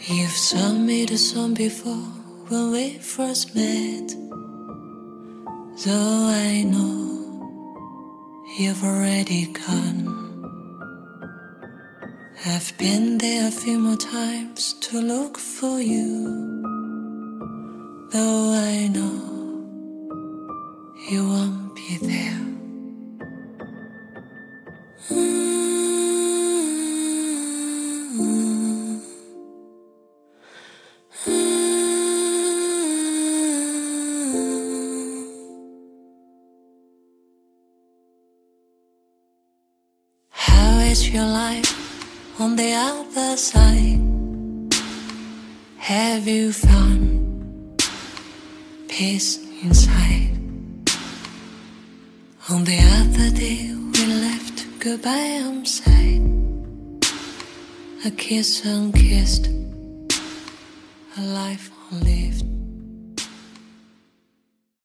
You've sung me the song before when we first met, though I know you've already gone. I've been there a few more times to look for you, though I know you won't be there. How is your life on the other side? Have you found peace inside? On the other day we left goodbye unsaid, a kiss unkissed, a life unlived.